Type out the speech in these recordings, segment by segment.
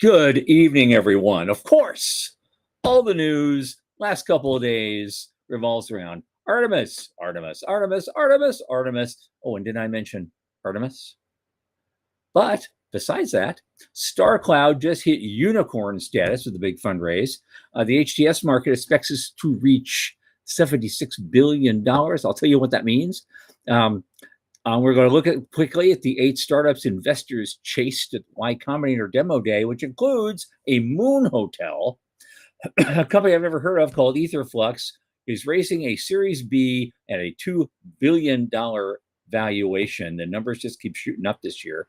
Good evening, everyone. Of course, all the news last couple of days revolves around Artemis, Artemis, Artemis, Artemis, Artemis. Oh, and didn't I mention Artemis? But besides that, StarCloud just hit unicorn status with a big fundraise. The HTS market expects us to reach $76 billion. I'll tell you what that means. We're going to look at quickly at the 8 startups investors chased at Y Combinator Demo Day, which includes a moon hotel. A company I've never heard of called Etherflux is raising a Series B at a $2 billion valuation. The numbers just keep shooting up this year.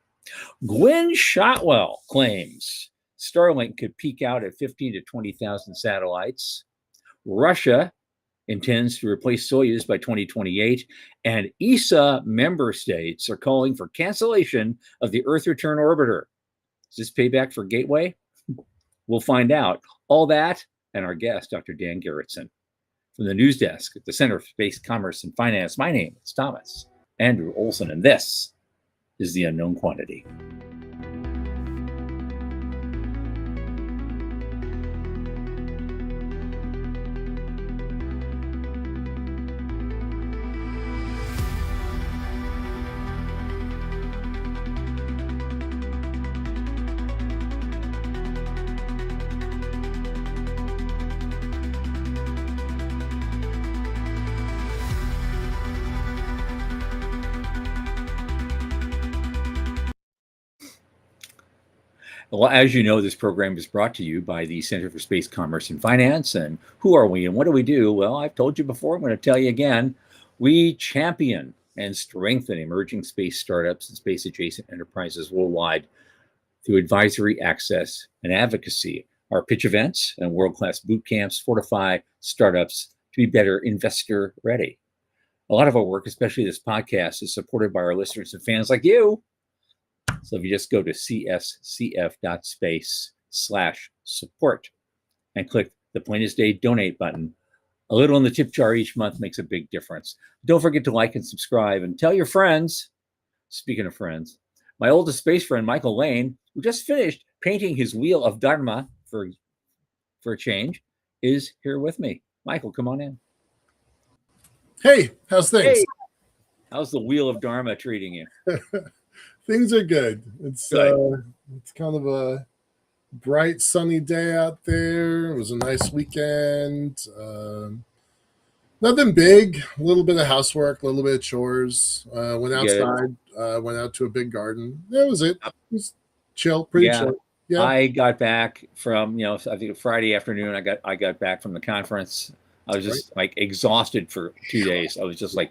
Gwynne Shotwell claims Starlink could peak out at 15 to 20,000 satellites. Russia intends to replace Soyuz by 2028, and ESA member states are calling for cancellation of the Earth Return Orbiter. Is this payback for Gateway? We'll find out. All that and our guest, Dr. Dan Garretson, from the news desk at the Center for Space Commerce and Finance. My name is Thomas Andrew Olson, and this is The Unknown Quantity. Well, as you know, this program is brought to you by the Center for Space Commerce and Finance. And who are we and what do we do? Well, I've told you before, I'm going to tell you again. We champion and strengthen emerging space startups and space adjacent enterprises worldwide through advisory, access, and advocacy. Our pitch events and world-class boot camps fortify startups to be better investor ready. A lot of our work, especially this podcast, is supported by our listeners and fans like you. So if you just go to cscf.space/support and click the Plain as Day donate button, a little in the tip jar each month makes a big difference. Don't forget to like and subscribe and tell your friends. Speaking of friends, my oldest space friend, Michael Lane, who just finished painting his wheel of Dharma for a change, is here with me. Michael, come on in. Hey, how's things? Hey, how's the wheel of Dharma treating you? Things are good. It's kind of a bright, sunny day out there. It was a nice weekend. Nothing big. A little bit of housework, a little bit of chores. Went outside. Went out to a big garden. That was it. It was chill, pretty chill. Yeah. I got back from I think Friday afternoon. I got back from the conference. I was just like exhausted for 2 days. I was just like,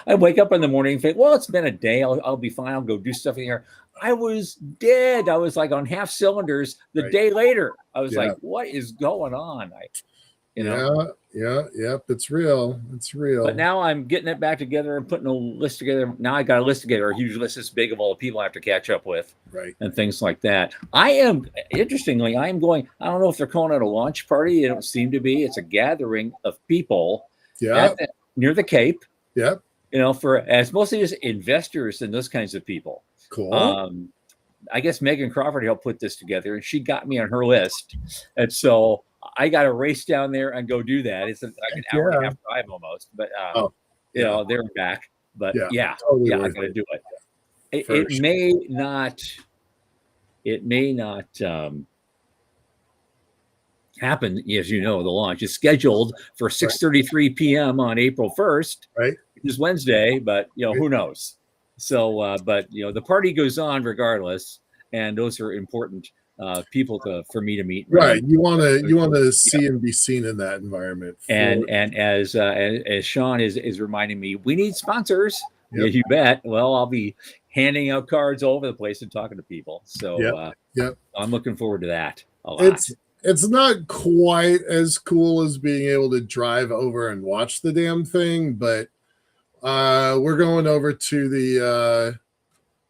I wake up in the morning and think, well, it's been a day. I'll be fine. I'll go do stuff in here. I was dead. I was like on half cylinders the day later. I was like, what is going on? It's real. It's real. But now I'm getting it back together and putting a list together. Now I got a list together, a huge list this big of all the people I have to catch up with, and things like that. Interestingly, I am going, I don't know if they're calling it a launch party. They don't seem to be. It's a gathering of people near the Cape. Yeah. As mostly just investors and those kinds of people. Cool. I guess Megan Crawford helped put this together, and she got me on her list. And so I got to race down there and go do that. It's like an hour and a half drive almost, but they're back. But totally I got to do it. It may not happen. As you know, the launch is scheduled for 6:33 p.m. on April 1st. Right. Which is Wednesday, but who knows? So, but the party goes on regardless, and those are important people for me to meet. Right. You want to see and be seen in that environment. And as Sean is reminding me, we need sponsors. Yep. You bet. Well, I'll be handing out cards all over the place and talking to people. So I'm looking forward to that a lot. It's not quite as cool as being able to drive over and watch the damn thing, but we're going over to the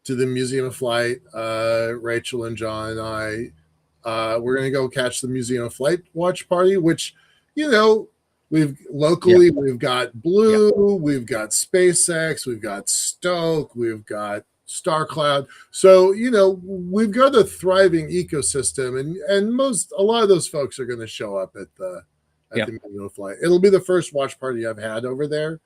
Museum of Flight. Rachel and John and I, we're going to go catch the Museum of Flight watch party, which, we've got Blue, we've got SpaceX, we've got Stoke, we've got Star Cloud. So, we've got a thriving ecosystem, and a lot of those folks are going to show up at the Museum of Flight. It'll be the first watch party I've had over there.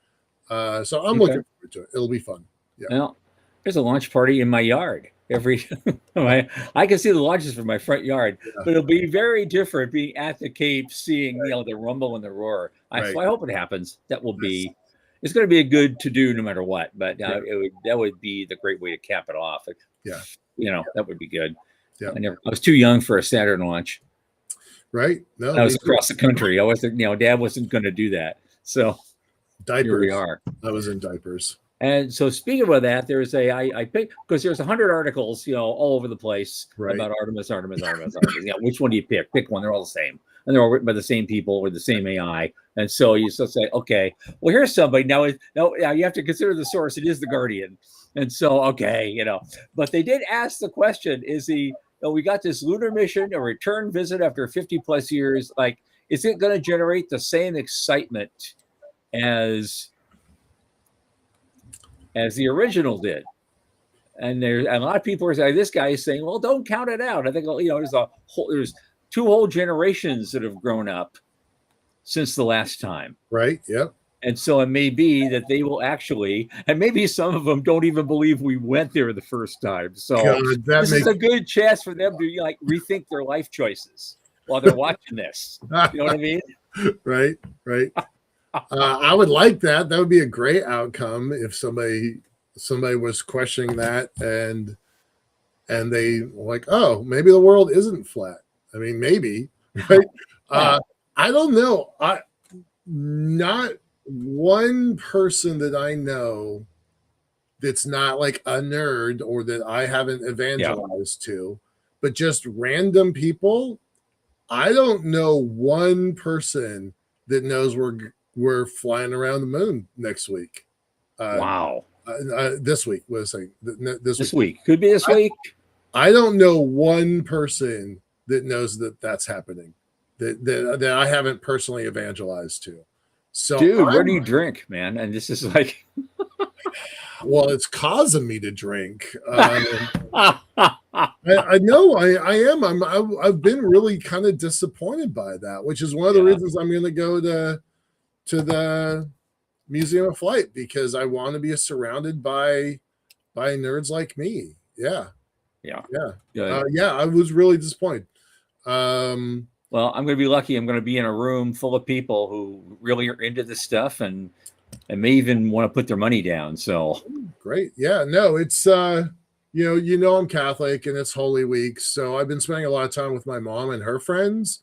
So I'm looking forward to it. It'll be fun. Yeah. Well, there's a launch party in my yard. I can see the launches from my front yard, but it'll be very different being at the Cape, seeing the rumble and the roar. So I hope it happens. That will be. It's going to be a good to do no matter what. But that would be the great way to cap it off. That would be good. Yeah. I was too young for a Saturn launch. Right. No, I was across the country. I wasn't. Dad wasn't going to do that. So diapers. Here we are. I was in diapers. And so speaking of that, there's I picked because there's 100 articles, all over the place about Artemis. Which one do you pick? Pick one. They're all the same. And they're all written by the same people with the same AI. And so you just say, okay, well, here's somebody. Now you have to consider the source. It is The Guardian. And so, but they did ask the question, we got this lunar mission, a return visit after 50 plus years. Like, is it going to generate the same excitement as the original did? And there's a lot of people are saying, this guy is saying, well, don't count it out. I think, there's 2 whole generations that have grown up since the last time. Right. Yep. And so it may be that they will actually, and maybe some of them don't even believe we went there the first time. So this is a good chance for them to rethink their life choices while they're watching this. You know what I mean? Right. I would like that. That would be a great outcome if somebody was questioning that and they like, oh, maybe the world isn't flat. I mean, maybe, right? I don't know. Not one person that I know that's not like a nerd or that I haven't evangelized to, but just random people. I don't know one person that knows we're flying around the moon next week. Wow. This week was saying this week could be this week. I don't know one person that knows that's happening that I haven't personally evangelized to. So, dude, where do you drink, man? And this is like, well, it's causing me to drink. I know I am. I've been really kind of disappointed by that, which is one of the reasons I'm going to go to the Museum of Flight, because I want to be surrounded by nerds like me. Yeah. I was really disappointed. Well, I'm going to be lucky. I'm going to be in a room full of people who really are into this stuff and may even want to put their money down. So great. Yeah, no, it's, I'm Catholic and it's Holy Week. So I've been spending a lot of time with my mom and her friends.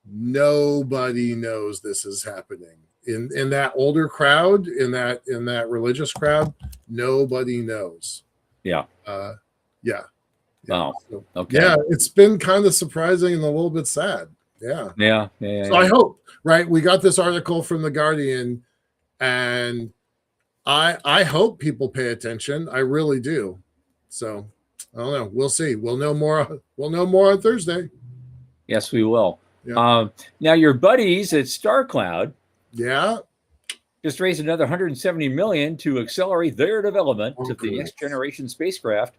Nobody knows this is happening in that older crowd, in that religious crowd. Nobody knows. Yeah. Yeah. Wow. So, okay. Yeah, it's been kind of surprising and a little bit sad. Yeah. So I hope, right? We got this article from The Guardian, and I hope people pay attention. I really do. So I don't know. We'll see. We'll know more. We'll know more on Thursday. Yes, we will. Yeah. Now your buddies at StarCloud, just raised another $170 million to accelerate their development of the next generation spacecraft.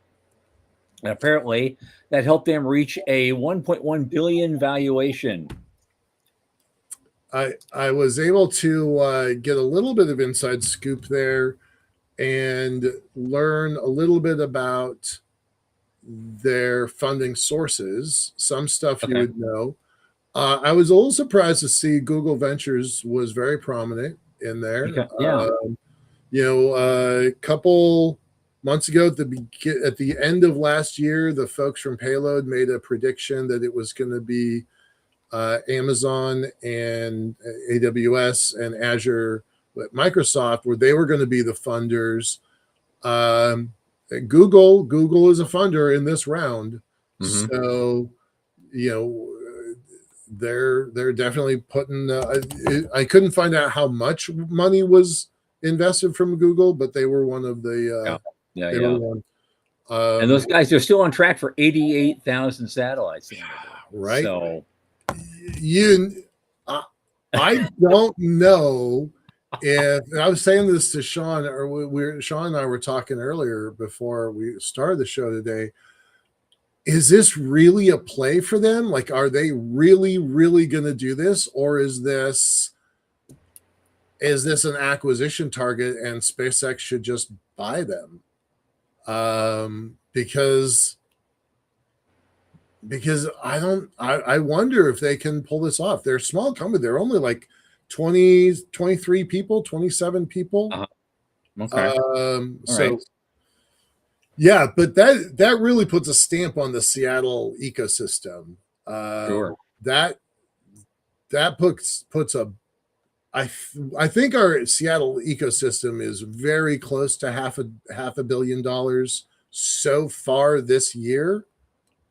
And apparently that helped them reach a $1.1 billion valuation. I was able to get a little bit of inside scoop there and learn a little bit about their funding sources. Some stuff you would know. I was a little surprised to see Google Ventures was very prominent in there. A couple months ago, at the end of last year, the folks from Payload made a prediction that it was going to be Amazon and AWS and Azure, Microsoft, where they were going to be the funders. Google is a funder in this round, so they're definitely putting. I couldn't find out how much money was invested from Google, but they were one of the. And those guys are still on track for 88,000 satellites. Right. So I don't know And I was saying this to Sean, or Sean and I were talking earlier before we started the show today. Is this really a play for them? Like, are they really, really going to do this, or is this an acquisition target and SpaceX should just buy them? Because I wonder if they can pull this off. They're a small company. They're only like 20, 23 people, 27 people. Okay. So right. yeah, but that really puts a stamp on the Seattle ecosystem. Sure. That puts a I think our Seattle ecosystem is very close to half a $500 million so far this year.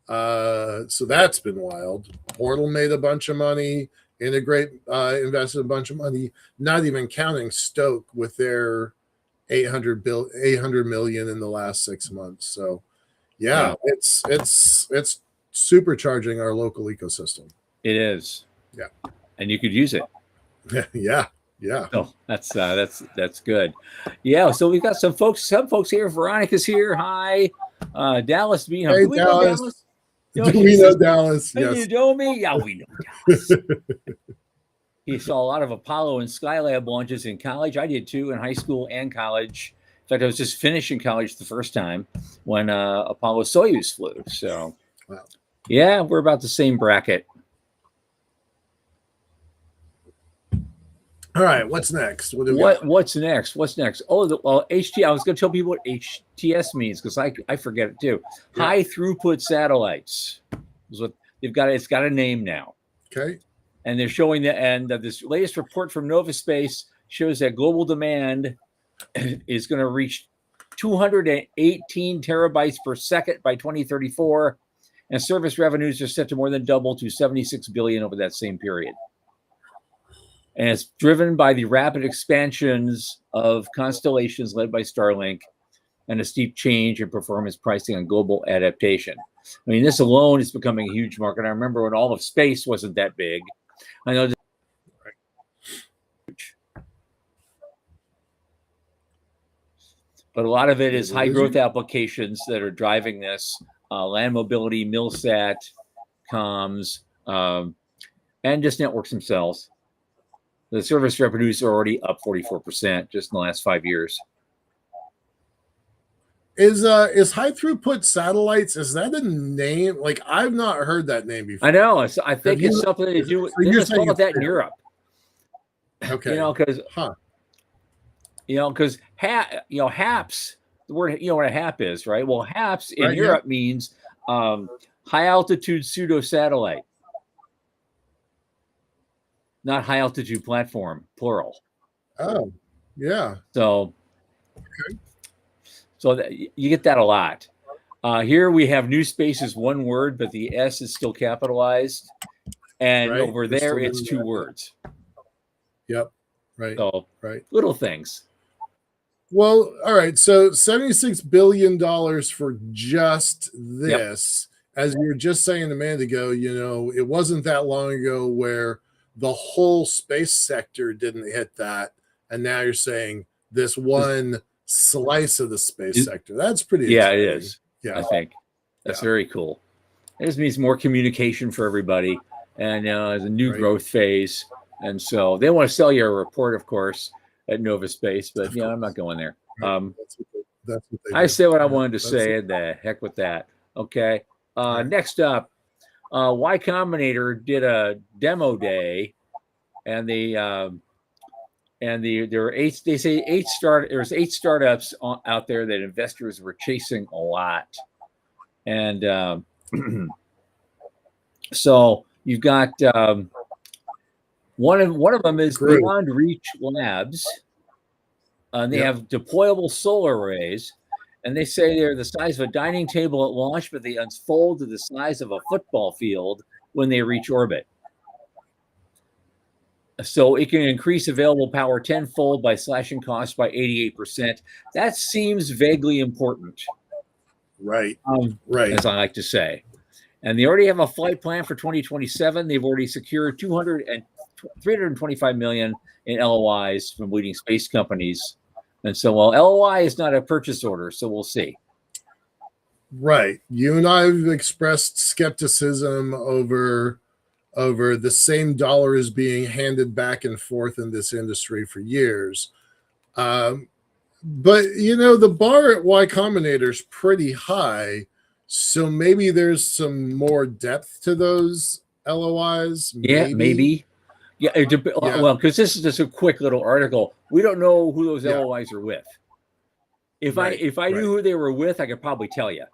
So that's been wild. Portal made a bunch of money. Integrate invested a bunch of money. Not even counting Stoke with their 800 million in the last 6 months. So yeah. it's supercharging our local ecosystem. It is. Yeah, and you could use it. yeah. So that's good. Yeah. So we've got some folks here. Veronica's here. Hi, Dallas. Hey, Dallas. Do we know Dallas? Yes. You know me? Yeah, we know Dallas. He saw a lot of Apollo and Skylab launches in college. I did too, in high school and college. In fact, I was just finishing college the first time when Apollo Soyuz flew. So, wow. Yeah, we're about the same bracket. All right, what's next? What's next? Oh, HT. I was going to tell people what HTS means because I forget it too. Yeah. High throughput satellites is what they've got. It's got a name now. Okay. And they're showing this latest report from Novaspace shows that global demand is going to reach 218 terabytes per second by 2034, and service revenues are set to more than double to 76 billion over that same period. And it's driven by the rapid expansions of constellations led by Starlink and a steep change in performance pricing and global adaptation. I mean, this alone is becoming a huge market. I remember when all of space wasn't that big. I know. But a lot of it is high growth applications that are driving this. Land mobility, Milsat, comms, and just networks themselves. The service revenues are already up 44% just in the last 5 years. Is high throughput satellites? Is that a name? Like, I've not heard that name before. I know. I think it's something to do with. You're saying about that in Europe. Okay. Because because HAPS. The word what a HAP is, right? Well, HAPS in Europe means high altitude pseudo satellite. Not high altitude platform, plural. Oh, yeah. So, okay. So you get that a lot. Here we have new space is one word, but the S is still capitalized, and over there it's two words. Yep. Right. So little things. Well, all right. So $76 billion for just this, as you were just saying a minute ago. It wasn't that long ago where the whole space sector didn't hit that, and now you're saying this one slice of the space sector. That's pretty exciting. It is. Yeah, I think that's very cool. It just means more communication for everybody, and it's a new growth phase. And so they want to sell you a report, of course, at Novaspace, but I'm not going there. That's what they I say what I wanted to say, and the heck with that. Okay. Next up. Y Combinator did a demo day, and there were there's 8 startups out there that investors were chasing a lot, and so you've got one of them is Beyond Reach Labs, and they have deployable solar arrays. And they say they're the size of a dining table at launch, but they unfold to the size of a football field when they reach orbit. So it can increase available power tenfold by slashing costs by 88%. That seems vaguely important. Right. As I like to say. And they already have a flight plan for 2027. They've already secured $220 325 million in LOIs from leading space companies. And so, well, LOI is not a purchase order, so we'll see. Right. You and I have expressed skepticism over the same dollars being handed back and forth in this industry for years. But the bar at Y Combinator is pretty high, so maybe there's some more depth to those LOIs. Yeah, maybe. Yeah, well, because this is just a quick little article. We don't know who those LOIs are with. If I knew who they were with, I could probably tell you.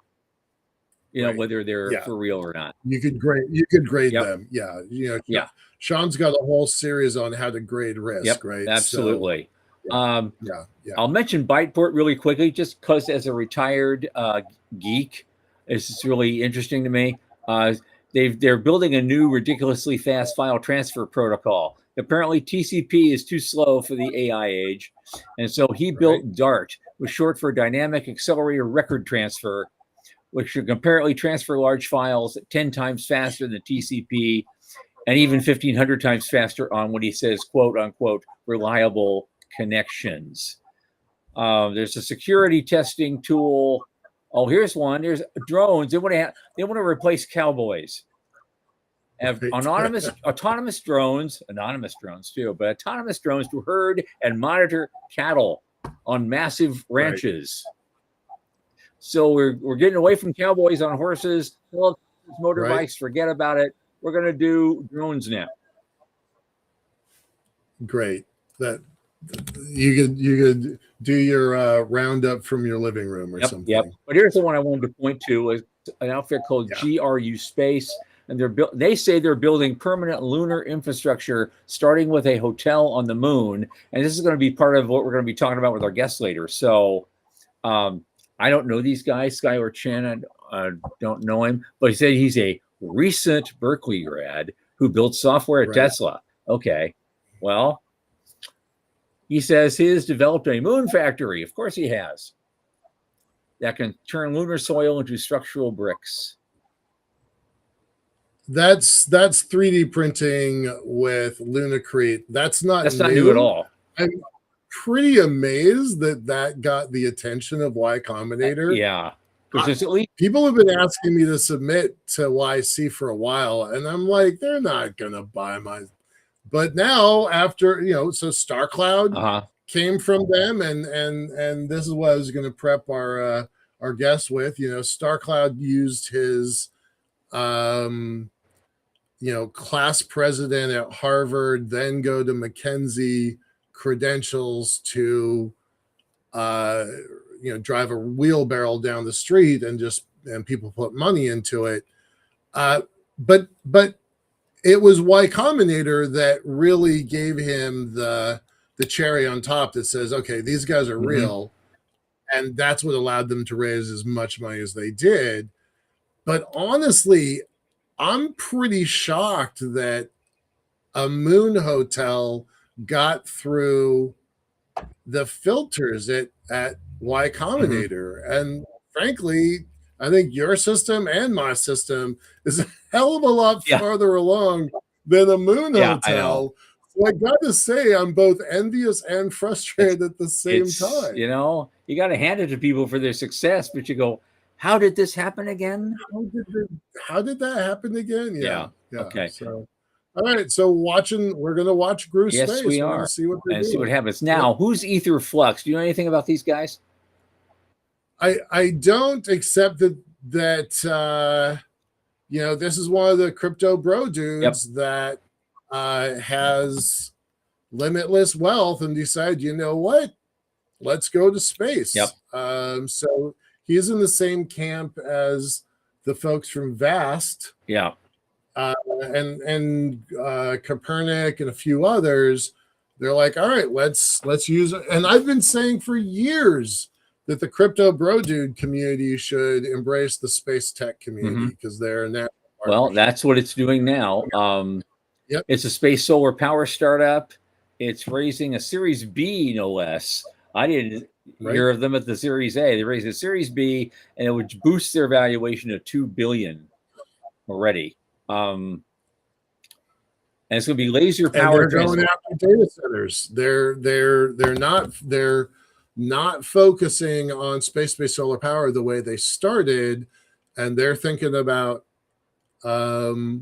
Whether they're for real or not. You could grade them. Yeah. Sean's got a whole series on how to grade risk, right? Absolutely. So, I'll mention Byteport really quickly, just because as a retired geek, it's really interesting to me. They're building a new ridiculously fast file transfer protocol. Apparently, TCP is too slow for the AI age, and so he built DART, which is short for Dynamic Accelerator Record Transfer, which should apparently transfer large files 10 times faster than TCP, and even 1,500 times faster on what he says, quote unquote, reliable connections. There's a security testing tool. Oh, here's one. There's drones. They want to replace cowboys. Have autonomous drones too, but autonomous drones to herd and monitor cattle on massive ranches. So we're getting away from cowboys on horses, motorbikes. Forget about it. We're going to do drones now. Great. That you could do your roundup from your living room or something. Yep. But here's the one I wanted to point to: is an outfit called GRU Space, and they say they're building permanent lunar infrastructure, starting with a hotel on the moon. And this is going to be part of what we're going to be talking about with our guests later. So, I don't know these guys, Skylar Chen. I don't know him, but he said he's a recent Berkeley grad who built software at Tesla. Okay, well. He says he has developed a moon factory. Of course he has. That can turn lunar soil into structural bricks. That's 3D printing with Lunacrete. That's not new at all. I'm pretty amazed that got the attention of Y Combinator. Yeah. Because at least people have been asking me to submit to YC for a while, and I'm like, they're not gonna buy my. But now, after so StarCloud came from them, and this is what I was going to prep our guests with. StarCloud used his class president at Harvard, then go to McKinsey credentials to drive a wheelbarrow down the street and people put money into it. But it was Y Combinator that really gave him the cherry on top that says, okay, these guys are real. And that's what allowed them to raise as much money as they did. But honestly, I'm pretty shocked that a moon hotel got through the filters at Y Combinator. And frankly, I think your system and my system is a hell of a lot farther along than a moon hotel. So I got to say, I'm both envious and frustrated at the same time. You got to hand it to people for their success, but you go, how did this happen again? How did that happen again? Yeah. Okay. So, all right. So we're going to watch GRU Space. Yes, we are. See what see what happens. Now, who's Ether Flux? Do you know anything about these guys? I don't, except that this is one of the crypto bro dudes that has limitless wealth and decided, what, let's go to space. So he's in the same camp as the folks from Vast. And Copernic and a few others. They're like, all right, let's use it. And I've been saying for years that the crypto bro dude community should embrace the space tech community because they're now. Well, that's what it's doing now. It's a space solar power startup. It's raising a Series B, no less. I didn't hear of them at the Series A. They raised a Series B, and it would boost their valuation to $2 billion already. and it's going to be laser And power they're going after data centers. They're not focusing on space-based solar power the way they started, and they're thinking about data.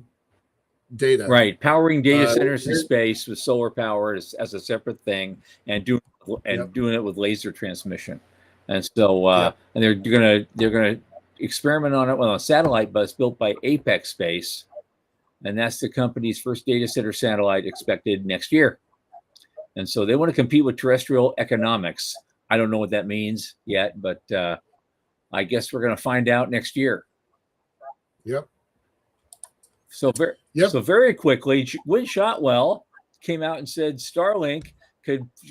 Right, powering data centers in space with solar power as a separate thing, and doing it with laser transmission. And so and they're gonna experiment on it with a satellite bus built by Apex Space, and that's the company's first data center satellite expected next year. And so they want to compete with terrestrial economics. I don't know what that means yet, but I guess we're going to find out next year. Yep. So very quickly, Win Shotwell came out and said Starlink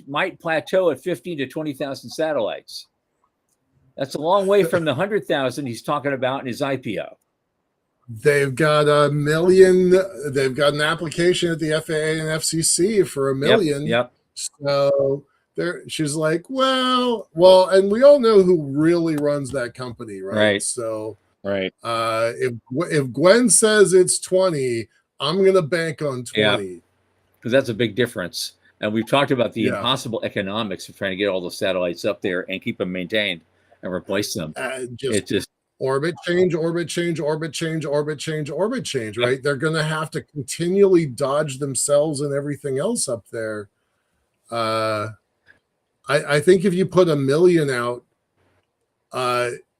might plateau at 15 to 20,000 satellites. That's a long way from the 100,000 he's talking about in his IPO. They've got 1 million. They've got an application at the FAA and FCC for 1 million. Yep. So she's like, well, and we all know who really runs that company, right? So, right. If Gwen says it's 20, I'm gonna bank on 20 because that's a big difference. And we've talked about the impossible economics of trying to get all the satellites up there and keep them maintained and replace them. It's just orbit change, right? They're going to have to continually dodge themselves and everything else up there. I think if you put 1 million out,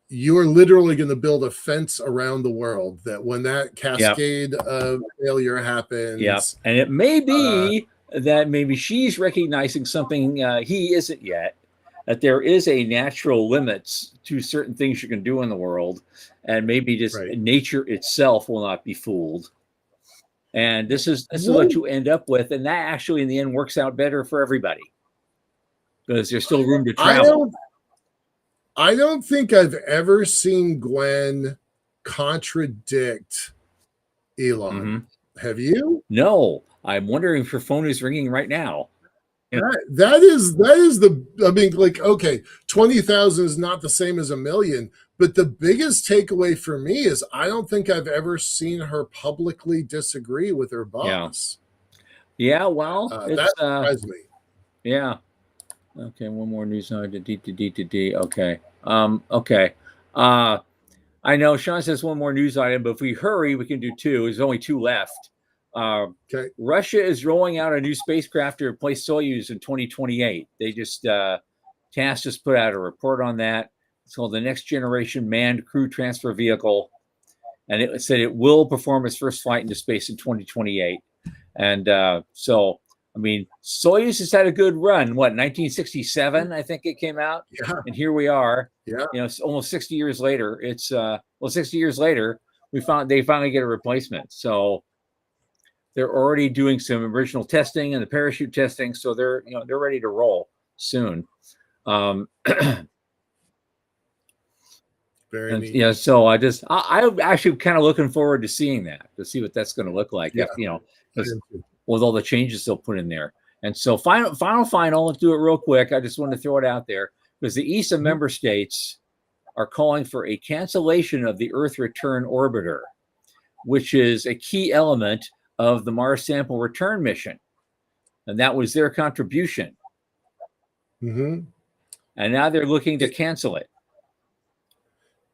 you're literally going to build a fence around the world that when that cascade of failure happens. And it may be that maybe she's recognizing something he isn't yet, that there is a natural limits to certain things you can do in the world, and maybe just nature itself will not be fooled. And this is what you end up with, and that actually in the end works out better for everybody because there's still room to travel. I don't think I've ever seen Gwen contradict Elon. Mm-hmm. Have you? No. I'm wondering if her phone is ringing right now. That is the, I mean, like, okay, 20,000 is not the same as 1 million, but the biggest takeaway for me is I don't think I've ever seen her publicly disagree with her boss. Yeah, well, that surprised me. Yeah. Okay, one more news item. Okay. Okay. I know Sean says one more news item, but if we hurry, we can do two. There's only 2 left. Russia is rolling out a new spacecraft to replace Soyuz in 2028. They just TASS just put out a report on that. It's called the Next Generation Manned Crew Transfer Vehicle, and it said it will perform its first flight into space in 2028. And so, I mean, Soyuz has had a good run. What, 1967? I think it came out. Yeah. And here we are. Yeah. You know, it's almost 60 years later. It's 60 years later, they finally get a replacement. So they're already doing some original testing and the parachute testing, so they're ready to roll soon. Very neat. Yeah, so I'm actually kind of looking forward to seeing that, to see what that's going to look like. Yeah. With all the changes they'll put in there. And so final, let's do it real quick. I just want to throw it out there because the ESA member states are calling for a cancellation of the Earth Return Orbiter, which is a key element of the Mars Sample Return mission. And that was their contribution. Mm-hmm. And now they're looking to cancel it.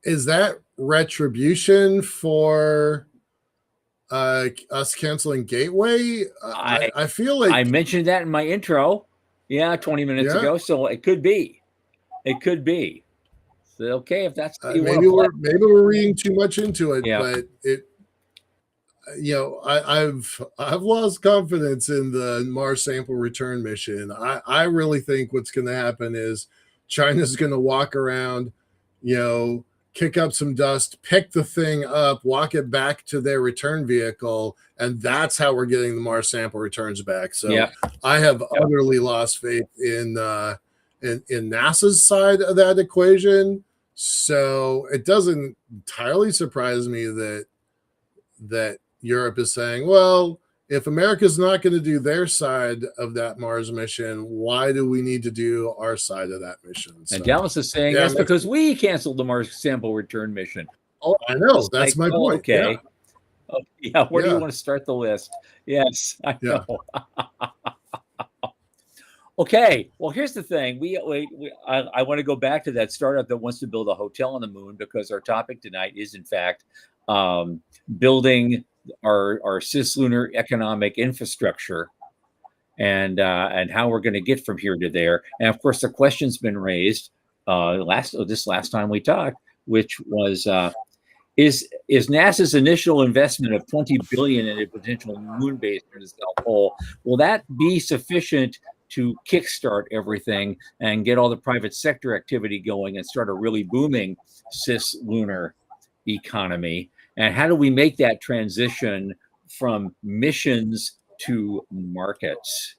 Is that retribution for us canceling Gateway? I feel like I mentioned that in my intro. 20 minutes ago. So it could be. So, okay, if that's maybe we're reading too much into it, but it. I've lost confidence in the Mars Sample Return mission. I really think what's going to happen is China's going to walk around, kick up some dust, pick the thing up, walk it back to their return vehicle, and that's how we're getting the Mars Sample returns back. So I have utterly lost faith in NASA's side of that equation. So it doesn't entirely surprise me that Europe is saying, well, if America's not going to do their side of that Mars mission, why do we need to do our side of that mission? So, and Dallas is saying that's because we canceled the Mars Sample Return mission. I know. That's my point. Okay. Yeah, where do you Yeah. want to start the list? Yes, I Yeah. know. Okay, well, here's the thing. I want to go back to that startup that wants to build a hotel on the moon, because our topic tonight is, in fact, building our cislunar economic infrastructure, and how we're going to get from here to there. And of course, the question's been raised this last time we talked, which was, is NASA's initial investment of $20 billion in a potential moon base in the South Pole, will that be sufficient to kickstart everything and get all the private sector activity going and start a really booming cislunar economy? And how do we make that transition from missions to markets?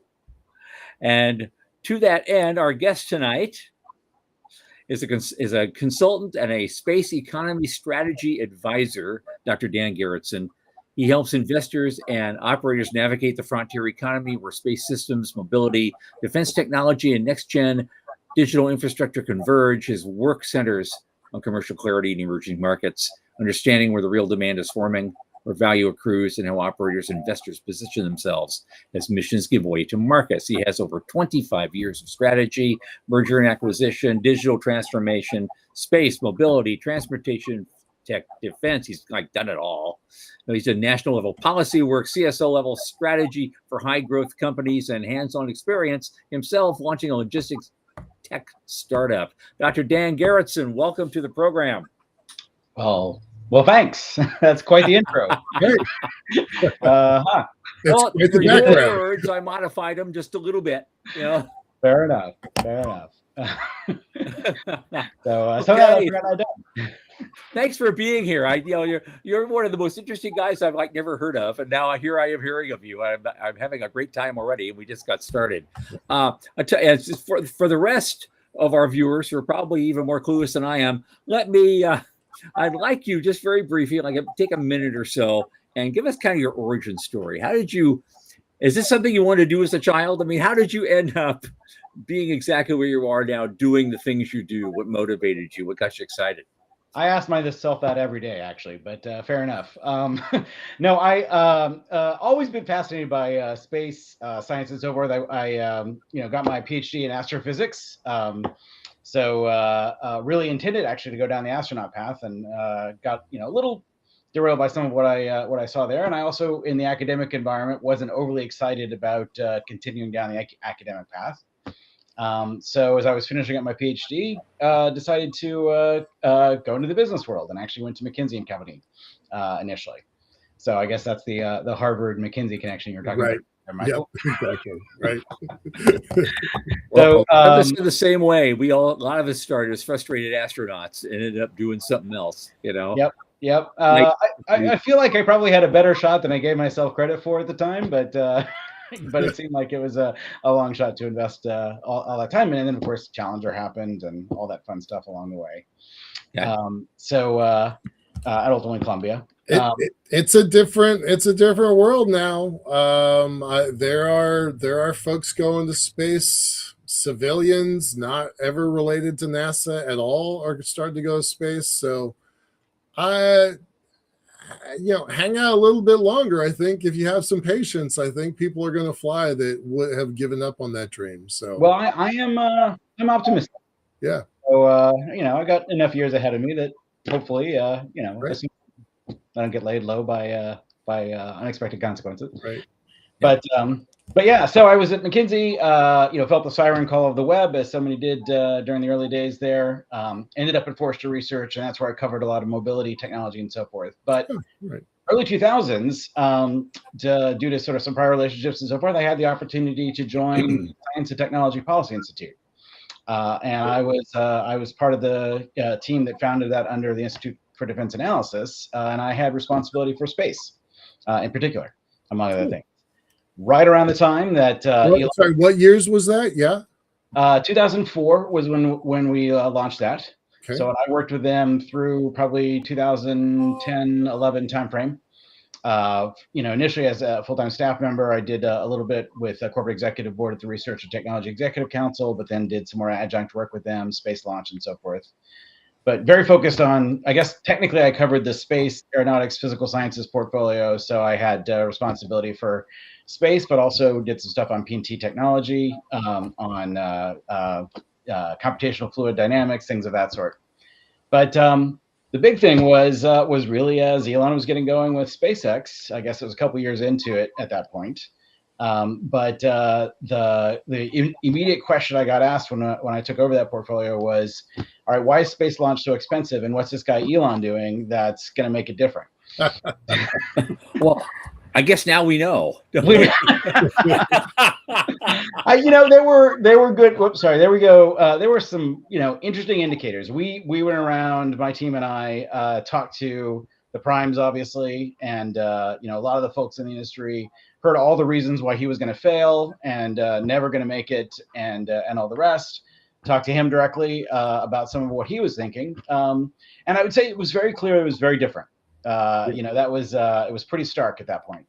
And to that end, our guest tonight is a consultant and a space economy strategy advisor, Dr. Dan Garretson. He helps investors and operators navigate the frontier economy where space systems, mobility, defense technology, and next-gen digital infrastructure converge. His work centers on commercial clarity in emerging markets, understanding where the real demand is forming, where value accrues, and how operators and investors position themselves as missions give way to markets. He has over 25 years of strategy, merger and acquisition, digital transformation, space, mobility, transportation, tech, defense. He's like done it all. He's done national level policy work, CSO level strategy for high growth companies, and hands-on experience himself launching a logistics tech startup. Dr. Dan Garretson, welcome to the program. Well, thanks. That's quite the intro. Great. Well, quite the your background. words, I modified them just a little bit. Fair enough. So Okay. I done. Thanks for being here. You're one of the most interesting guys I've never heard of, and now here I am hearing of you. I'm having a great time already, and we just got started. For the rest of our viewers who are probably even more clueless than I am, I'd like you just very briefly, take a minute or so and give us kind of your origin story. Is this something you wanted to do as a child? I mean, how did you end up being exactly where you are now, doing the things you do? What motivated you? What got you excited? I ask myself that every day, actually, but fair enough. No, I always been fascinated by space science and so forth. I got my PhD in astrophysics. So really intended actually to go down the astronaut path, and got a little derailed by some of what I saw there. And I also, in the academic environment, wasn't overly excited about continuing down the academic path. So as I was finishing up my PhD, decided to go into the business world, and actually went to McKinsey & Company initially. So I guess that's the Harvard McKinsey connection you're talking Right. about. Michael. Yep, exactly. Right. Well, the same way. A lot of us started as frustrated astronauts and ended up doing something else. Yep. I feel like I probably had a better shot than I gave myself credit for at the time, but it seemed like it was a long shot to invest all that time in. And then, of course, Challenger happened and all that fun stuff along the way. Yeah. At ultimately Columbia. It's a different world now. There are folks going to space, civilians not ever related to NASA at all are starting to go to space. So hang out a little bit longer. I think if you have some patience, I think people are going to fly that would have given up on that dream. So well, I'm optimistic. Yeah. So I got enough years ahead of me that hopefully Right. I don't get laid low by unexpected consequences. Right. But yeah, so I was at McKinsey, felt the siren call of the web, as so many did during the early days there. Ended up at Forrester Research, and that's where I covered a lot of mobility technology and so forth. But early 2000s, due to sort of some prior relationships and so forth, I had the opportunity to join Science and Technology Policy Institute. And I was part of the team that founded that under the Institute for Defense Analysis, and I had responsibility for space in particular, among other things. Right around the time that sorry, what years was that? 2004 was when we launched that. Okay. So I worked with them through probably 2010, 11 timeframe. Initially as a full-time staff member, I did a little bit with a corporate executive board at the Research and Technology Executive Council, but then did some more adjunct work with them, space launch and so forth. but very focused on, I guess technically I covered the space, aeronautics, physical sciences portfolio. So I had responsibility for space, but also did some stuff on P&T technology, on computational fluid dynamics, things of that sort. But the big thing was really as Elon was getting going with SpaceX. I guess it was a couple years into it at that point. But the immediate question I got asked when I took over that portfolio was, all right, why is space launch so expensive, and what's this guy Elon doing that's going to make it different? Well, I guess now we know. There were good. Whoops, sorry. There we go. There were some, interesting indicators. We went around. My team and I talked to the primes, obviously, and a lot of the folks in the industry. Heard all the reasons why he was going to fail and never going to make it, and all the rest. Talked to him directly about some of what he was thinking, and I would say it was very clear. It was very different. That was it was pretty stark at that point.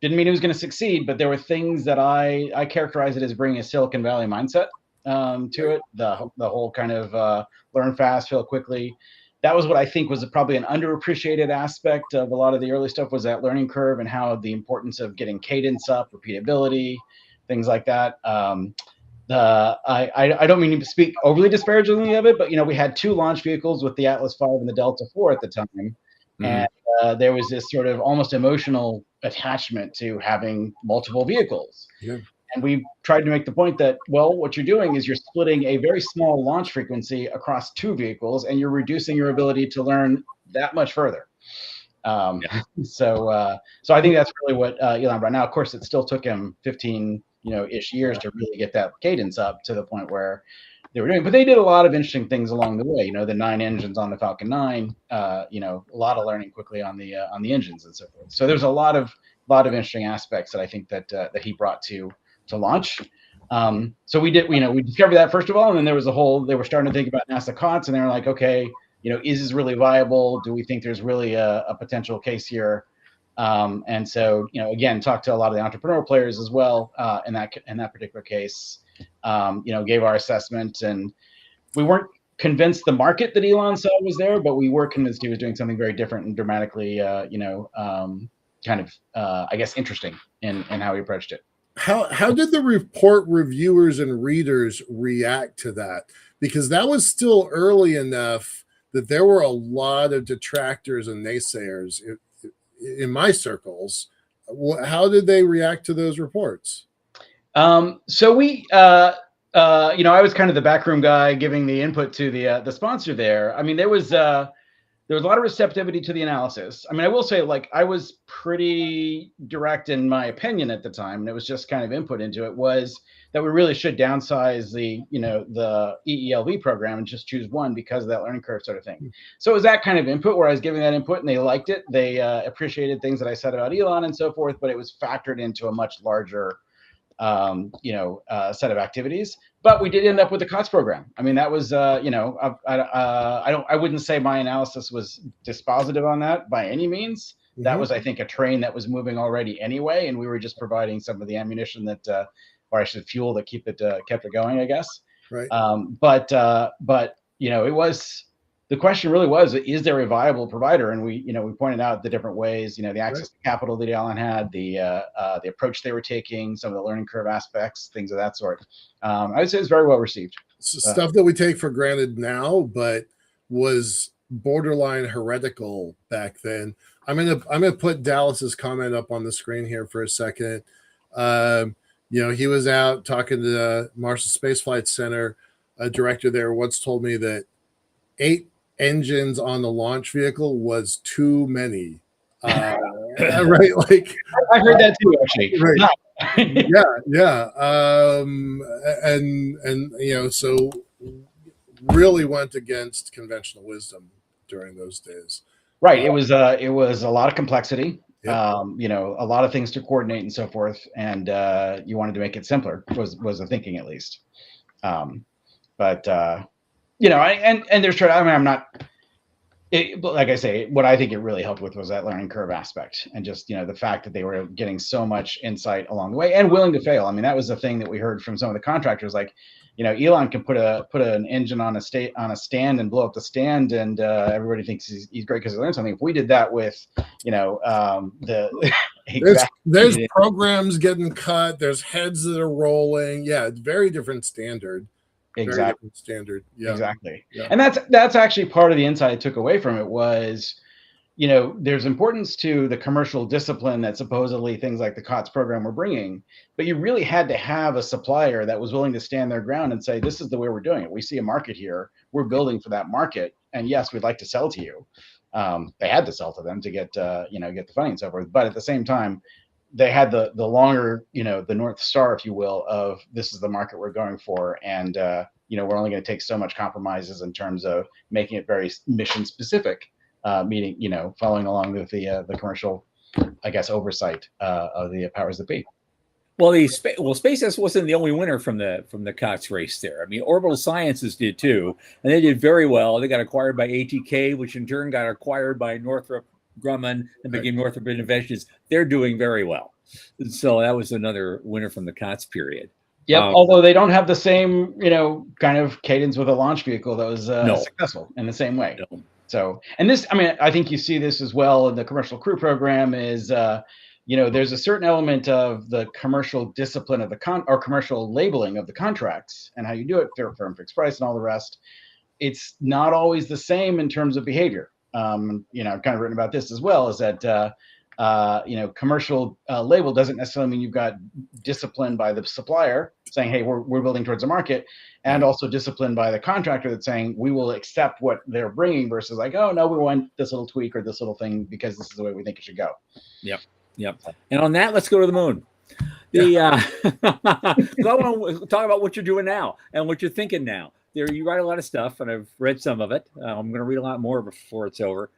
Didn't mean he was going to succeed, but there were things that I characterize it as bringing a Silicon Valley mindset to it. The whole kind of learn fast, fail quickly. That was what I think was probably an underappreciated aspect of a lot of the early stuff, was that learning curve and how the importance of getting cadence up, repeatability, things like that. I don't mean to speak overly disparagingly of it, but we had 2 launch vehicles with the Atlas V and the Delta IV at the time, and there was this sort of almost emotional attachment to having multiple vehicles. Yeah. And we tried to make the point that, well, what you're doing is you're splitting a very small launch frequency across 2 vehicles, and you're reducing your ability to learn that much further. So I think that's really what Elon brought. Now, of course, it still took him 15 ish years to really get that cadence up to the point where they were doing, but they did a lot of interesting things along the way. The 9 engines on the Falcon 9, a lot of learning quickly on the engines and so forth. So there's a lot of interesting aspects that I think that he brought to launch. So we did, we discovered that first of all, and then there was they were starting to think about NASA COTS, and they were like, okay, is this really viable? Do we think there's really a potential case here? And so, again, talked to a lot of the entrepreneurial players as well in that particular case. Gave our assessment, and we weren't convinced the market that Elon saw was there, but we were convinced he was doing something very different and dramatically, kind of, I guess, interesting in how he approached it. How did the report reviewers and readers react to that? Because that was still early enough that there were a lot of detractors and naysayers in my circles. How did they react to those reports? So we, I was kind of the backroom guy giving the input to the sponsor there. I mean, there was a lot of receptivity to the analysis. I mean, I will say, like, I was pretty direct in my opinion at the time, and it was just kind of input into it, was that we really should downsize the EELV program and just choose one because of that learning curve sort of thing. So it was that kind of input where I was giving that input, and they liked it. They appreciated things that I said about Elon and so forth, but it was factored into a much larger set of activities. But we did end up with the COTS program. I mean, that was, I wouldn't say my analysis was dispositive on that by any means. Mm-hmm. That was, I think, a train that was moving already anyway, and we were just providing some of the ammunition that, or I should fuel that kept it going, I guess. Right. But it was, the question really was, is there a viable provider? And we pointed out the different ways, the access to capital that Elon had, the approach they were taking, some of the learning curve aspects, things of that sort. I would say it's very well received. Stuff that we take for granted now, but was borderline heretical back then. I'm gonna put Dallas's comment up on the screen here for a second. He was out talking to the Marshall Space Flight Center. A director there once told me that 8 engines on the launch vehicle was too many. Right? Like, I heard that too, actually. Right. Yeah. So really went against conventional wisdom during those days. Right. It was a lot of complexity. Yep. A lot of things to coordinate and so forth, and you wanted to make it simpler. Was the thinking, at least. But there's, I mean, I'm not. But like I say, what I think it really helped with was that learning curve aspect, and just the fact that they were getting so much insight along the way and willing to fail. I mean, that was the thing that we heard from some of the contractors. Like, Elon can put an engine on a stand and blow up the stand, and everybody thinks he's great because he learned something. If we did that with, the there's programs getting cut, there's heads that are rolling. Yeah, it's very different standard. Exactly. Very different standard. Yeah. Exactly. Yeah. And that's actually part of the insight I took away from it was, there's importance to the commercial discipline that supposedly things like the COTS program were bringing, but you really had to have a supplier that was willing to stand their ground and say, this is the way we're doing it. We see a market here. We're building for that market. And yes, we'd like to sell to you. They had to sell to them to get the funding and so forth. But at the same time, they had the longer, the North Star, if you will, of this is the market we're going for. And, we're only going to take so much compromises in terms of making it very mission specific, meaning, following along with the commercial, I guess, oversight of the powers that be. Well, SpaceX wasn't the only winner from the COTS race there. I mean, Orbital Sciences did too, and they did very well. They got acquired by ATK, which in turn got acquired by Northrop Grumman and became Northrop Innovations. They're doing very well. So that was another winner from the COTS period. Yep. Although they don't have the same, kind of cadence with a launch vehicle that was successful in the same way. No. So, and this, I think you see this as well in the commercial crew program is, there's a certain element of the commercial discipline of or commercial labeling of the contracts and how you do it, firm fixed price and all the rest. It's not always the same in terms of behavior. I've kind of written about this as well, is that, commercial label doesn't necessarily mean you've got discipline by the supplier saying, hey, we're building towards the market, and also discipline by the contractor that's saying we will accept what they're bringing versus like, oh no, we want this little tweak or this little thing because this is the way we think it should go. Yep. And on that, let's go to the moon. Talk about what you're doing now and what you're thinking now. There, you write a lot of stuff, and I've read some of it. I'm going to read a lot more before it's over.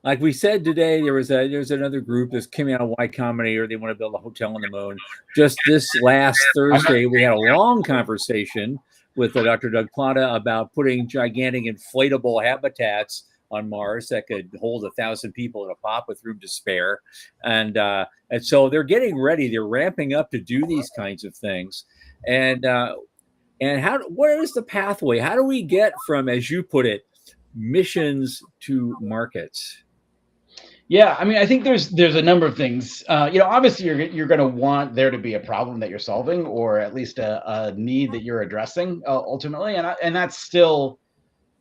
Like we said today, there's another group that's coming out of Y Combinator. They want to build a hotel on the moon. Just this last Thursday, we had a long conversation with Dr. Doug Plata about putting gigantic inflatable habitats on Mars that could hold 1,000 people at a pop with room to spare. And so they're getting ready. They're ramping up to do these kinds of things. And where is the pathway? How do we get from, as you put it, missions to markets? Yeah, I think there's a number of things. Obviously you're going to want there to be a problem that you're solving, or at least a need that you're addressing ultimately. And that's still,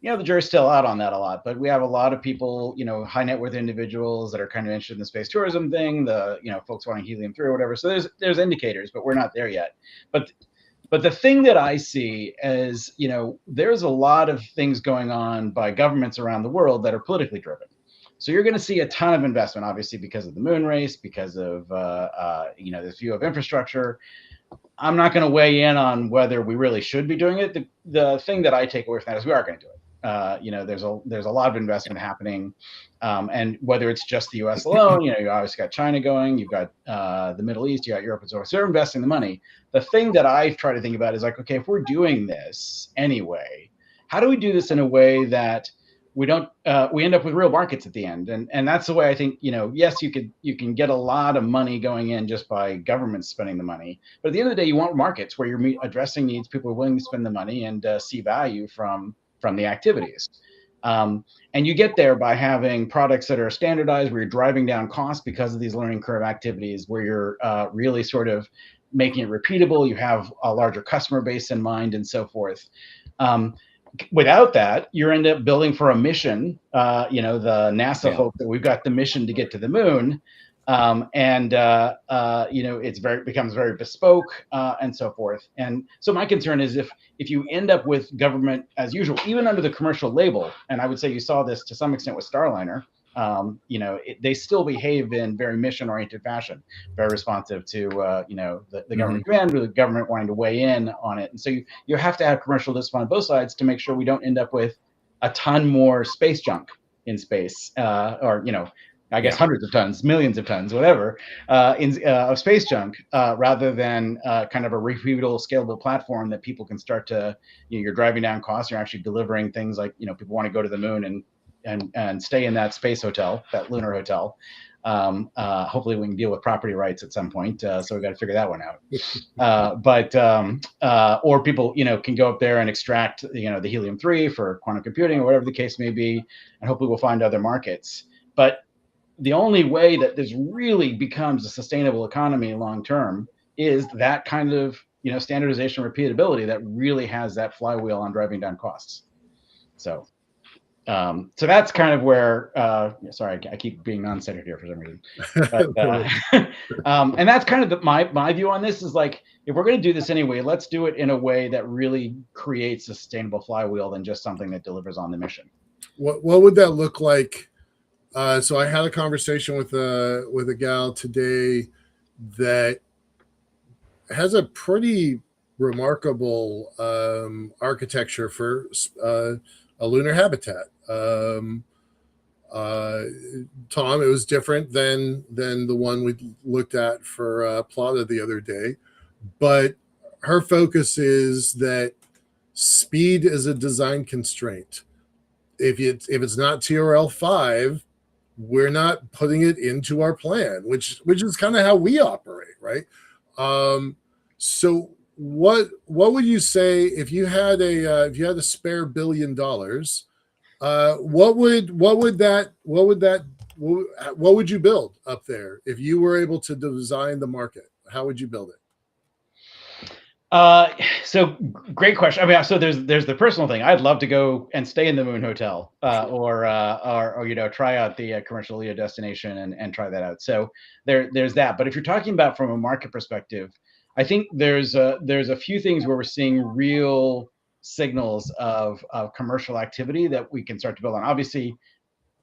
the jury's still out on that a lot. But we have a lot of people, high net worth individuals that are kind of interested in the space tourism thing. The folks wanting helium-3 or whatever. So there's indicators, but we're not there yet. But the thing that I see is, there's a lot of things going on by governments around the world that are politically driven. So you're going to see a ton of investment, obviously, because of the moon race, because of, this view of infrastructure. I'm not going to weigh in on whether we really should be doing it. The thing that I take away from that is we are going to do it. There's a lot of investment happening. And whether it's just the US alone, you obviously got China going, you've got the Middle East, you got Europe and so forth. So they're investing the money. The thing that I try to think about is like, okay, if we're doing this anyway, how do we do this in a way that we don't we end up with real markets at the end? And that's the way I think, yes, you can get a lot of money going in just by government spending the money, but at the end of the day, you want markets where you're addressing needs, people are willing to spend the money and see value from the activities. And you get there by having products that are standardized, where you're driving down costs because of these learning curve activities, where you're really sort of making it repeatable. You have a larger customer base in mind and so forth. Without that, you end up building for a mission. The NASA hope that we've got the mission to get to the moon. It becomes very bespoke and so forth. And so my concern is if you end up with government as usual, even under the commercial label, and I would say you saw this to some extent with Starliner, they still behave in very mission-oriented fashion, very responsive to the government command, or the government wanting to weigh in on it. And so you have to have commercial discipline on both sides to make sure we don't end up with a ton more space junk in space, hundreds of tons, millions of tons, whatever, of space junk, rather than kind of a repeatable, scalable platform that people can start to, you're driving down costs, you're actually delivering things like, people want to go to the moon and and stay in that space hotel, that lunar hotel. Hopefully we can deal with property rights at some point. So we got to figure that one out. Or people, can go up there and extract, the helium-3 for quantum computing or whatever the case may be, and hopefully we'll find other markets. But the only way that this really becomes a sustainable economy long-term is that kind of, standardization, repeatability that really has that flywheel on driving down costs. So that's kind of where, sorry, I keep being non-centered here for some reason. But, and that's kind of my view on this is like, if we're going to do this anyway, let's do it in a way that really creates a sustainable flywheel than just something that delivers on the mission. What would that look like? So I had a conversation with a gal today that has a pretty remarkable architecture for a lunar habitat. Tom, it was different than the one we looked at for Plata the other day, but her focus is that speed is a design constraint. If it's not TRL 5, we're not putting it into our plan, which is kind of how we operate, right? So what would you say if you had a spare $1 billion? What would you build up there if you were able to design the market? How would you build it? So great question. I mean, so there's the personal thing. I'd love to go and stay in the Moon Hotel, or try out the commercial LEO destination and try that out. So there's that. But if you're talking about from a market perspective, I think there's a few things where we're seeing real signals of commercial activity that we can start to build on. Obviously,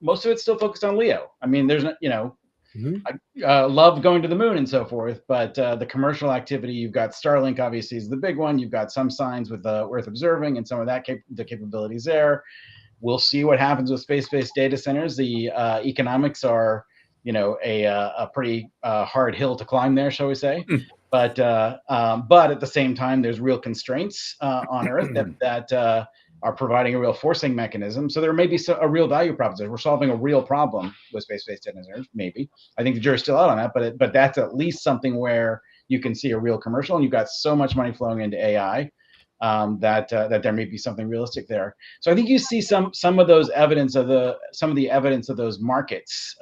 most of it's still focused on LEO. I mean, there's not, I love going to the moon and so forth, but the commercial activity, you've got Starlink, obviously, is the big one. You've got some signs with Earth observing and some of that the capabilities there. We'll see what happens with space-based data centers. The economics are, a pretty hard hill to climb there, shall we say? But at the same time, there's real constraints on Earth that are providing a real forcing mechanism. So there may be a real value proposition. We're solving a real problem with space-based data centers, maybe. I think the jury's still out on that, but that's at least something where you can see a real commercial, and you've got so much money flowing into AI that there may be something realistic there. So I think you see some of those evidence of the evidence of those markets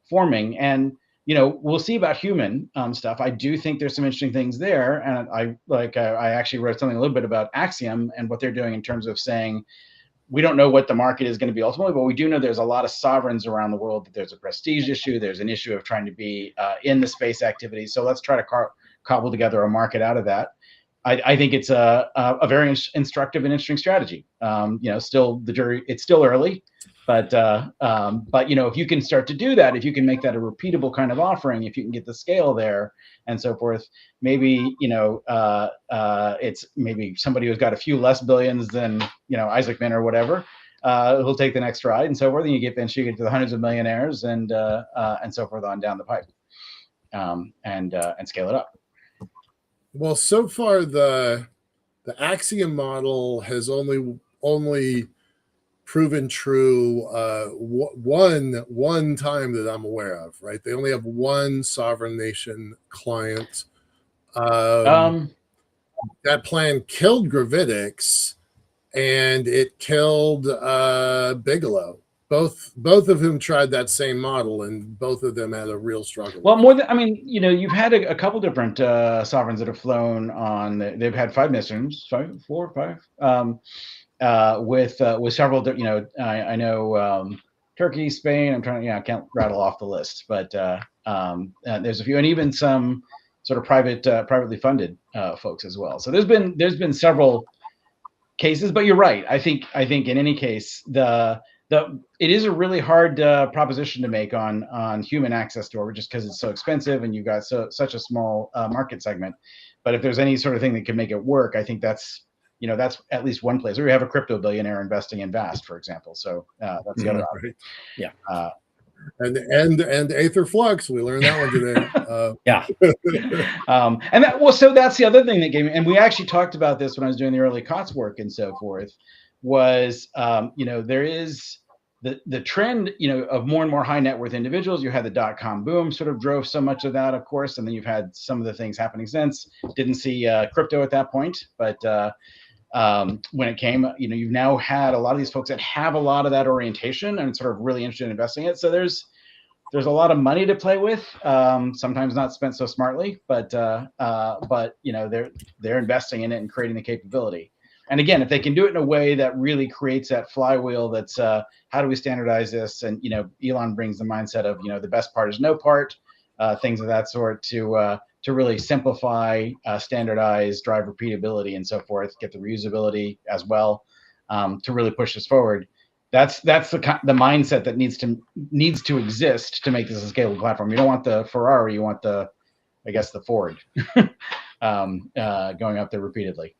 forming, and we'll see about human stuff. I do think there's some interesting things there, and I actually wrote something a little bit about Axiom and what they're doing in terms of saying we don't know what the market is going to be ultimately, but we do know there's a lot of sovereigns around the world that there's a prestige issue, there's an issue of trying to be in the space activity. So let's try to cobble together a market out of that. I think it's a very instructive and interesting strategy. Still the jury, it's still early. But if you can start to do that, if you can make that a repeatable kind of offering, if you can get the scale there and so forth, maybe it's maybe somebody who's got a few less billions than Isaacman or whatever, who'll take the next ride and so forth. And you get to the hundreds of millionaires and so forth on down the pipe, and scale it up. Well, so far the Axiom model has only proven true one time that I'm aware of, right? They only have one sovereign nation client. That plan killed Gravitics, and it killed Bigelow. Both of whom tried that same model, and both of them had a real struggle. Well, more than you've had a couple different sovereigns that have flown on. They've had 5 missions, 4 or 5. With several, I know Turkey, Spain. I can't rattle off the list, but there's a few, and even some sort of privately funded folks as well. So there's been several cases, but you're right. I think in any case, it is a really hard proposition to make on human access to orbit, just because it's so expensive and you've got such a small market segment. But if there's any sort of thing that can make it work, I think that's at least one place. Or we have a crypto billionaire investing in Vast, for example. So that's the other option. Yeah. And Aether Flux, we learned that one today. Yeah. So that's the other thing that gave me, and we actually talked about this when I was doing the early COTS work and so forth, was there is the trend, of more and more high net worth individuals. You had the dot-com boom sort of drove so much of that, of course, and then you've had some of the things happening since. Didn't see crypto at that point, but when it came, you've now had a lot of these folks that have a lot of that orientation and sort of really interested in investing in it. So there's a lot of money to play with, sometimes not spent so smartly, but they're investing in it and creating the capability. And again, if they can do it in a way that really creates that flywheel, that's how do we standardize this? And Elon brings the mindset of the best part is no part, things of that sort, to really simplify, standardize, drive repeatability, and so forth. Get the reusability as well, to really push this forward. That's the mindset that needs to exist to make this a scalable platform. You don't want the Ferrari, you want the Ford going up there repeatedly.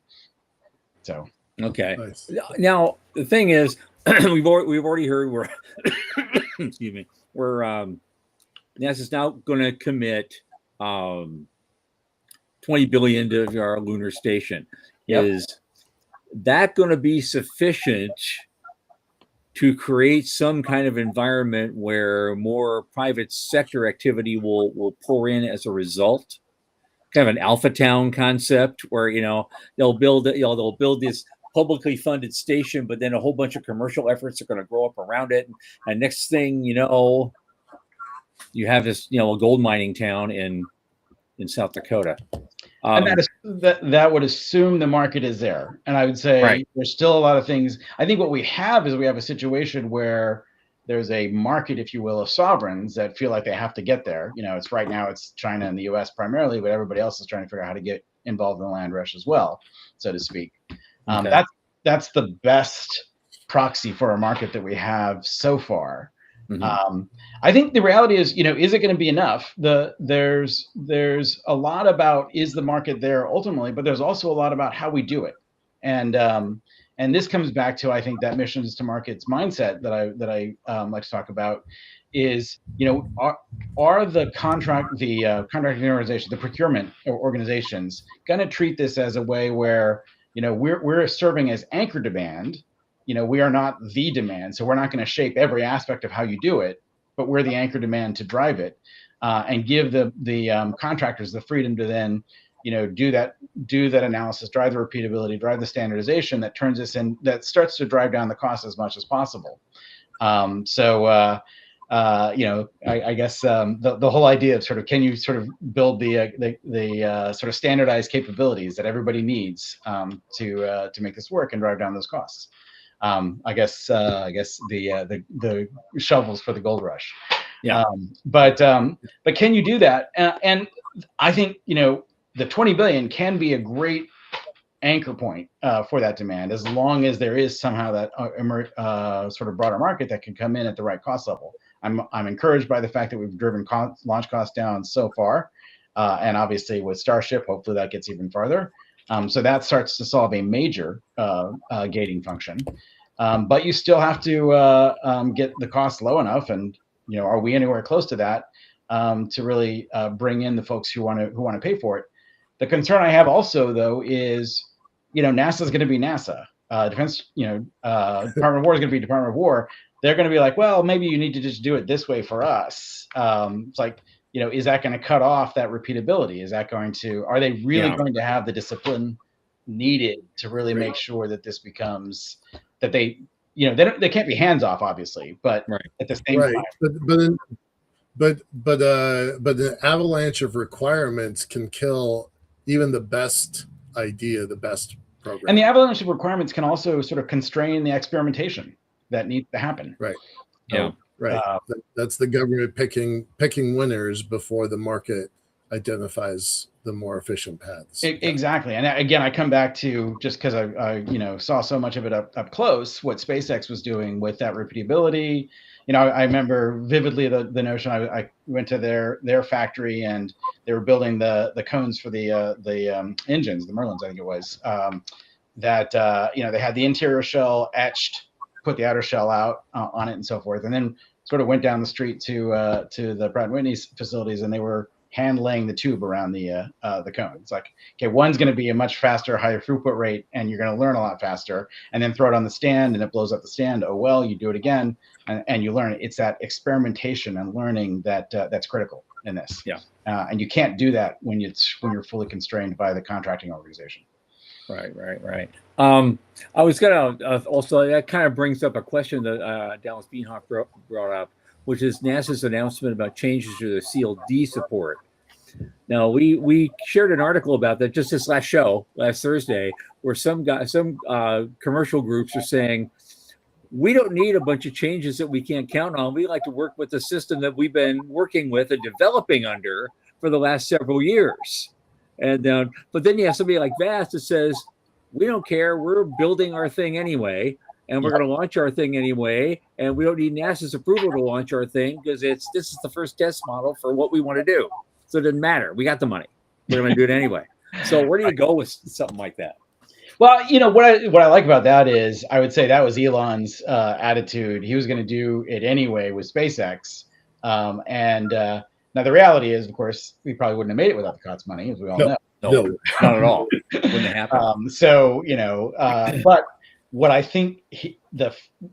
So okay. Nice. Now the thing is, we've already heard we're excuse me, NASA's now going to commit $20 billion to our lunar station. Yep. Is that going to be sufficient to create some kind of environment where more private sector activity will pour in as a result? Kind of an alpha town concept where they'll build this publicly funded station, but then a whole bunch of commercial efforts are going to grow up around it, and next thing you have this a gold mining town in South Dakota. And that would assume the market is there. And I would say right. There's still a lot of things. I think what we have is a situation where there's a market, if you will, of sovereigns that feel like they have to get there. It's right now it's China and the US primarily, but everybody else is trying to figure out how to get involved in the land rush as well, so to speak. Okay. That's the best proxy for a market that we have so far. Mm-hmm. I think the reality is, is it going to be enough? There's a lot about, is the market there ultimately, but there's also a lot about how we do it. And this comes back to, I think, that missions to markets mindset that I like to talk about is, are the contracting organizations, the procurement organizations, going to treat this as a way where, we're serving as anchor demand. We are not the demand, so we're not going to shape every aspect of how you do it, but we're the anchor demand to drive it, and give the contractors the freedom to then, do that analysis, drive the repeatability, drive the standardization that turns this in, that starts to drive down the cost as much as possible. I guess the whole idea of sort of, can you sort of build the sort of standardized capabilities that everybody needs to make this work and drive down those costs. I guess the shovels for the gold rush. Yeah. But can you do that? And I think the 20 billion can be a great anchor point for that demand, as long as there is somehow that sort of broader market that can come in at the right cost level. I'm encouraged by the fact that we've driven launch costs down so far, and obviously with Starship, hopefully that gets even farther. So that starts to solve a major gating function. But you still have to get the cost low enough, and are we anywhere close to that, to really bring in the folks who want to pay for it? The concern I have also, though, is NASA is going to be NASA. Defense, Department of War is going to be Department of War. They're going to be like, well, maybe you need to just do it this way for us. It's like, is that going to cut off that repeatability? Are they really going to have the discipline needed to really make sure that this becomes, that they can't be hands off, obviously, but at the same time. But the avalanche of requirements can kill even the best idea, the best program. And the avalanche of requirements can also sort of constrain the experimentation that needs to happen. Right. Yeah. Right. That's the government picking winners before the market identifies the more efficient paths. Exactly. And again, I come back to, just because I saw so much of it up close, what SpaceX was doing with that repeatability. I remember vividly the notion. I went to their factory, and they were building the cones for the engines, the Merlins, I think it was. They had the interior shell etched, put the outer shell out on it, and so forth, and then sort of went down the street to the Pratt & Whitney facilities, and they were hand laying the tube around the cone. It's like, okay, one's going to be a much faster, higher throughput rate, and you're going to learn a lot faster. And then throw it on the stand, and it blows up the stand. Oh well, you do it again, and you learn. It's that experimentation and learning that's critical in this. Yeah. And you can't do that when you're fully constrained by the contracting organization. Right. I was gonna also, that kind of brings up a question that Dallas Beanhoff brought up, which is NASA's announcement about changes to the CLD support. Now, we shared an article about that just this last Thursday, where some commercial groups are saying, we don't need a bunch of changes that we can't count on. We like to work with the system that we've been working with and developing under for the last several years. And but then you have somebody like Vast that says, we don't care. We're building our thing anyway, and we're going to launch our thing anyway, and we don't need NASA's approval to launch our thing because this is the first test model for what we want to do. So it doesn't matter. We got the money. We're going to do it anyway. So where do you go with something like that? Well, what I like about that is, I would say that was Elon's attitude. He was going to do it anyway with SpaceX. Now the reality is, of course, we probably wouldn't have made it without the COTS money, as we all know. No, not at all. Wouldn't have happened. But what I think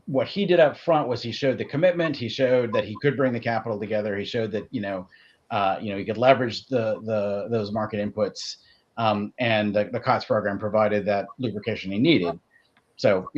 what he did up front was he showed the commitment. He showed that he could bring the capital together. He showed that he could leverage those market inputs. And the COTS program provided that lubrication he needed. So,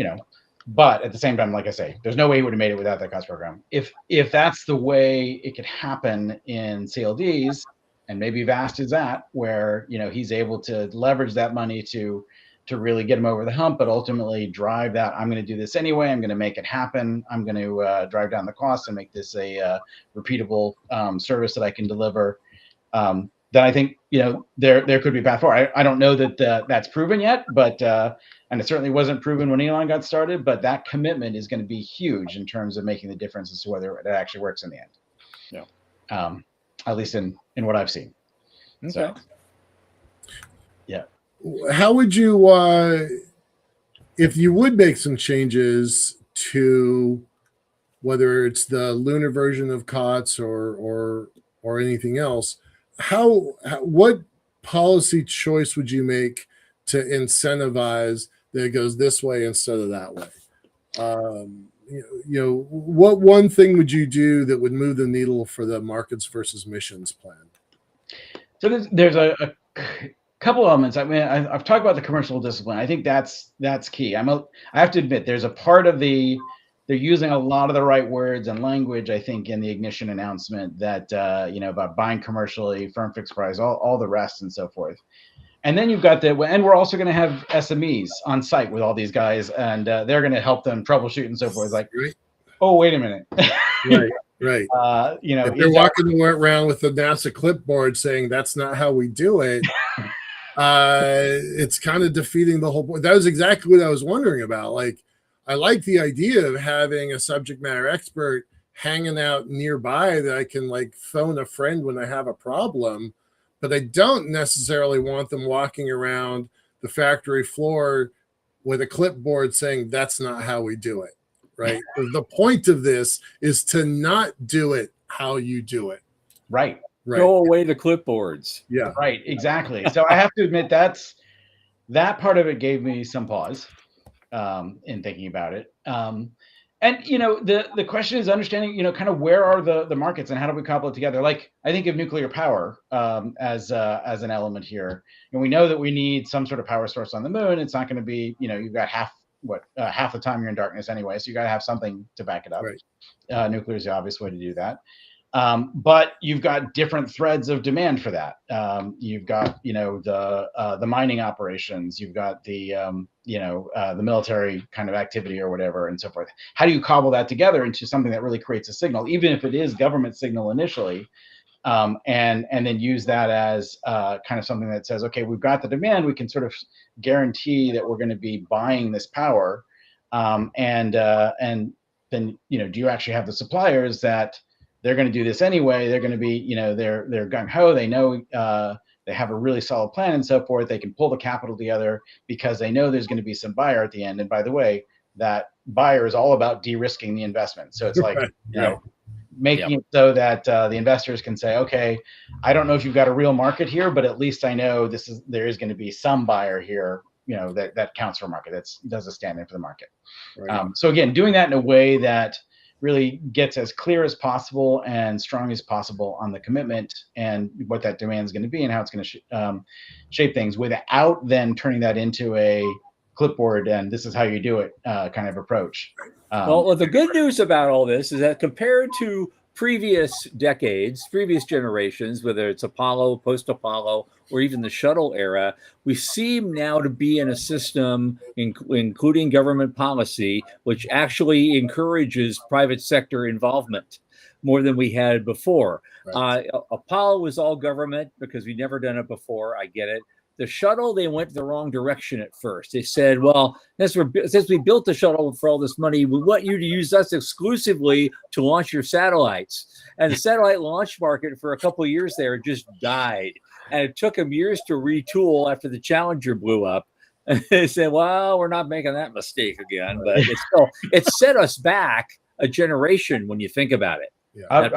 but at the same time, like I say, there's no way he would have made it without that COTS program. If that's the way it could happen in CLDs, and maybe Vast is that, where, he's able to leverage that money to really get him over the hump, but ultimately drive that, I'm going to do this anyway, I'm going to make it happen, I'm going to drive down the cost and make this a repeatable service that I can deliver. Then I think there could be a path forward. I don't know that that's proven yet, but and it certainly wasn't proven when Elon got started. But that commitment is going to be huge in terms of making the difference as to whether it actually works in the end. Yeah. At least in what I've seen. Okay. So, yeah. How would you, if you would make some changes to whether it's the lunar version of COTS or anything else? What policy choice would you make to incentivize that it goes this way instead of that way? What one thing would you do that would move the needle for the markets versus missions plan? So there's a couple elements. I mean, I've talked about the commercial discipline. I think that's key. I have to admit, there's a part of they're using a lot of the right words and language, I think, in the Ignition announcement that, about buying commercially, firm fixed price, all the rest and so forth. And then you've got and we're also going to have SMEs on site with all these guys, and they're going to help them troubleshoot and so forth. Like, right. Oh, wait a minute. Right. If they're walking around with the NASA clipboard saying that's not how we do it, it's kind of defeating the whole point. That was exactly what I was wondering about. Like, I like the idea of having a subject matter expert hanging out nearby that I can phone a friend when I have a problem, but I don't necessarily want them walking around the factory floor with a clipboard saying that's not how we do it, right? The point of this is to not do it how you do it. Right. Go away the clipboards. Yeah. Right, exactly. So I have to admit that part of it gave me some pause. In thinking about it. And the question is understanding, kind of where are the markets and how do we cobble it together? Like, I think of nuclear power as an element here. And we know that we need some sort of power source on the moon. It's not going to be, you've got half the time you're in darkness anyway. So you got to have something to back it up. Right. Nuclear is the obvious way to do that. But you've got different threads of demand for that. You've got, the mining operations, you've got the military kind of activity or whatever and so forth. How do you cobble that together into something that really creates a signal, even if it is government signal initially, and then use that as kind of something that says, okay, we've got the demand, we can sort of guarantee that we're going to be buying this power, and then, do you actually have the suppliers that they're going to do this anyway? They're going to be, they're gung-ho. They know they have a really solid plan and so forth. They can pull the capital together because they know there's going to be some buyer at the end. And by the way, that buyer is all about de-risking the investment. So it's like, making it so that the investors can say, okay, I don't know if you've got a real market here, but at least I know there is going to be some buyer here, that counts for market. That does a stand in for the market. Right. So again, doing that in a way that really gets as clear as possible and strong as possible on the commitment and what that demand is going to be and how it's going to shape things, without then turning that into a clipboard and this is how you do it kind of approach. Well, the good news about all this is that compared to previous decades, previous generations, whether it's Apollo, post-Apollo, or even the shuttle era, we seem now to be in a system, including government policy, which actually encourages private sector involvement more than we had before. Right. Apollo was all government because we'd never done it before. I get it. The shuttle, they went the wrong direction at first. They said, well, since we built the shuttle for all this money, we want you to use us exclusively to launch your satellites. And the satellite launch market for a couple of years there just died. And it took them years to retool after the Challenger blew up. And they said, well, we're not making that mistake again. But it set us back a generation when you think about it. Yeah. I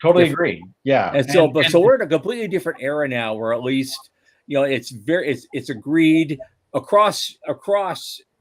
totally agree. Yeah. And so we're in a completely different era now where at least, it's agreed across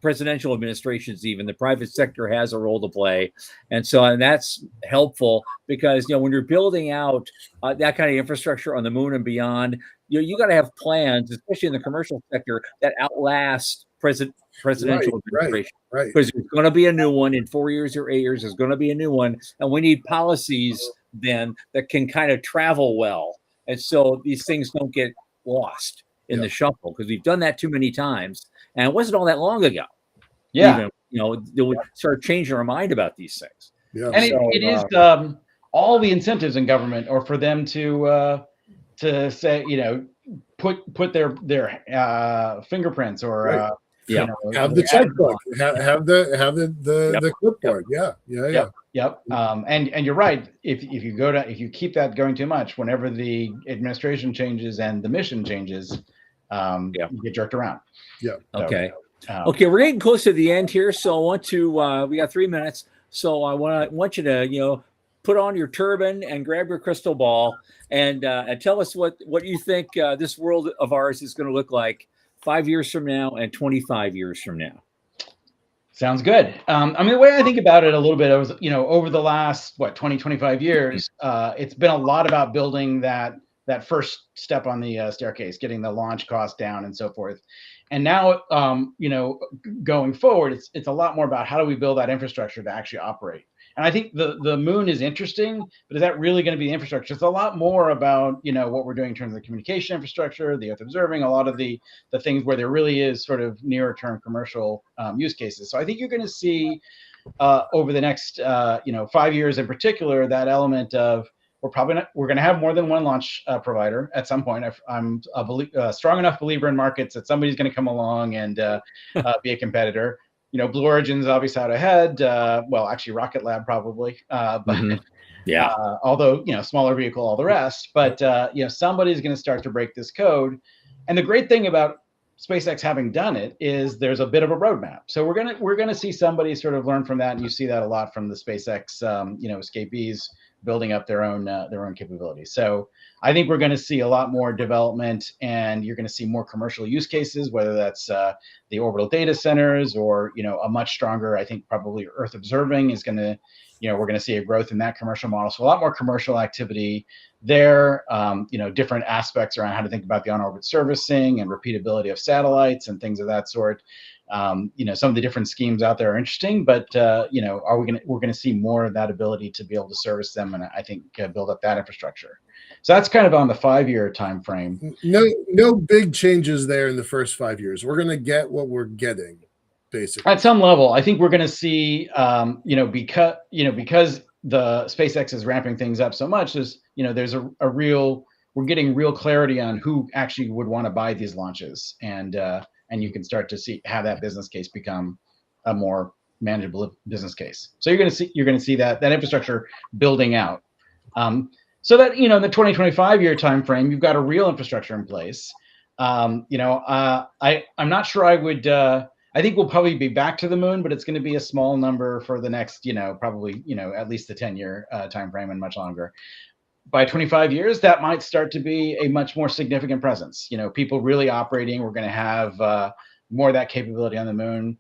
presidential administrations. Even the private sector has a role to play, and that's helpful because when you're building out that kind of infrastructure on the moon and beyond, you got to have plans, especially in the commercial sector, that outlast presidential administration. Right. Because there's going to be a new one in 4 years or 8 years. There's going to be a new one, and we need policies then that can kind of travel well, and so these things don't get lost in the shuffle, because we've done that too many times, and it wasn't all that long ago. Yeah, we start changing our mind about these things. Yeah, and it is all the incentives in government are for them to say, put their fingerprints or have the checkbook, have the clipboard. Yep. And you're right. If you keep that going too much, whenever the administration changes and the mission changes, you get jerked around. Yeah. Okay. Okay. We're getting close to the end here, so I want to. We got 3 minutes, so I want you to put on your turban and grab your crystal ball and tell us what you think this world of ours is going to look like 5 years from now and 25 years from now. Sounds good. The way I think about it a little bit, I was, over the last 20, 25 years, it's been a lot about building that first step on the staircase, getting the launch cost down and so forth. And now, going forward, it's a lot more about how do we build that infrastructure to actually operate. And I think the moon is interesting, but is that really going to be the infrastructure? It's a lot more about, what we're doing in terms of the communication infrastructure, the Earth observing, a lot of the things where there really is sort of nearer term commercial use cases. So I think you're going to see over the next, 5 years in particular, that element of we're going to have more than one launch provider at some point. I'm a strong enough believer in markets that somebody's going to come along and be a competitor. Blue Origin's obviously out ahead. Well, actually, Rocket Lab probably. But although smaller vehicle, all the rest. But somebody's going to start to break this code. And the great thing about SpaceX having done it is there's a bit of a roadmap. So we're gonna see somebody sort of learn from that, and you see that a lot from the SpaceX escapees building up their own capabilities. So I think we're going to see a lot more development, and you're going to see more commercial use cases, whether that's the orbital data centers or a much stronger, I think probably Earth observing is going to, we're going to see a growth in that commercial model. So a lot more commercial activity there. Different aspects around how to think about the on-orbit servicing and repeatability of satellites and things of that sort. Some of the different schemes out there are interesting, but we're going to see more of that ability to be able to service them, and I think build up that infrastructure. So that's kind of on the 5-year time frame. No big changes there in the first 5 years. We're going to get what we're getting, basically. At some level, I think we're going to see, because the SpaceX is ramping things up so much, there's we're getting real clarity on who actually would want to buy these launches, and you can start to have that business case become a more manageable business case. So you're going to see that infrastructure building out. So that in the 2025-year time frame, you've got a real infrastructure in place. I'm not sure I I think we'll probably be back to the moon, but it's going to be a small number for the next, probably, at least the 10-year time frame and much longer. By 25 years, that might start to be a much more significant presence. People really operating. We're going to have more of that capability on the moon.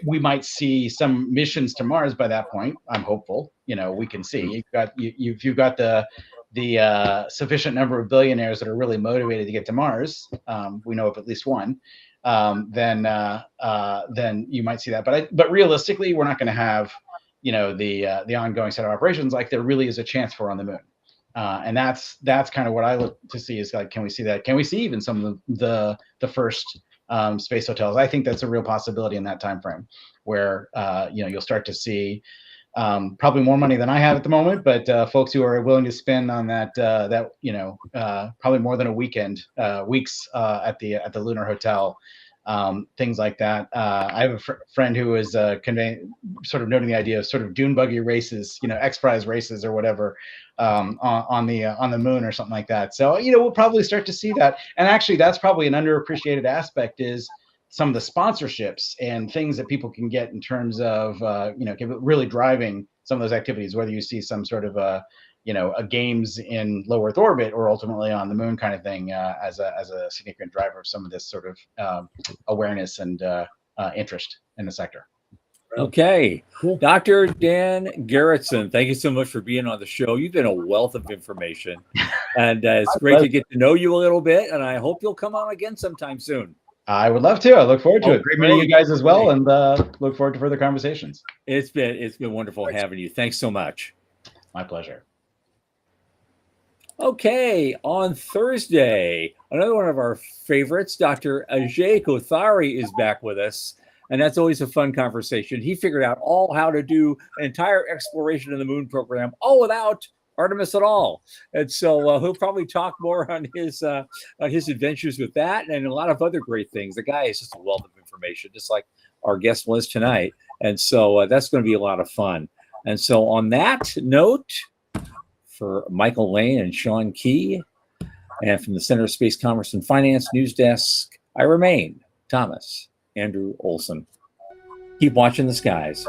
We might see some missions to Mars by that point. I'm hopeful. We can see you've got the sufficient number of billionaires that are really motivated to get to Mars. We know of at least one. Then you might see that. But realistically, we're not going to have the ongoing set of operations like there really is a chance for on the moon. And that's kind of what I look to see is like, can we see that? Can we see even some of the first space hotels? I think that's a real possibility in that time frame where you'll start to see probably more money than I have at the moment, but folks who are willing to spend on that probably more than a weekend, weeks at the lunar hotel. Things like that. I have a friend who is sort of noting the idea of sort of dune buggy races, X Prize races or whatever, on the moon or something like that. So we'll probably start to see that. And actually, that's probably an underappreciated aspect is some of the sponsorships and things that people can get in terms of really driving some of those activities. Whether you see some sort of a games in low Earth orbit or ultimately on the moon kind of thing as a significant driver of some of this sort of awareness and interest in the sector. Okay. Cool. Dr. Dan Garretson, thank you so much for being on the show. You've been a wealth of information, and it's great to get to know you a little bit, and I hope you'll come on again sometime soon. I would love to. I look forward to it. Great meeting you guys as well, and look forward to further conversations. It's been wonderful having you. Thanks so much. My pleasure. Okay, on Thursday, another one of our favorites, Dr. Ajay Kothari, is back with us. And that's always a fun conversation. He figured out how to do an entire exploration of the moon program, all without Artemis at all. And so he'll probably talk more on his adventures with that and a lot of other great things. The guy is just a wealth of information, just like our guest was tonight. And so that's going to be a lot of fun. And so on that note, for Michael Lane and Sean Key, and from the Center of Space Commerce and Finance News Desk, I remain Thomas Andrew Olson. Keep watching the skies.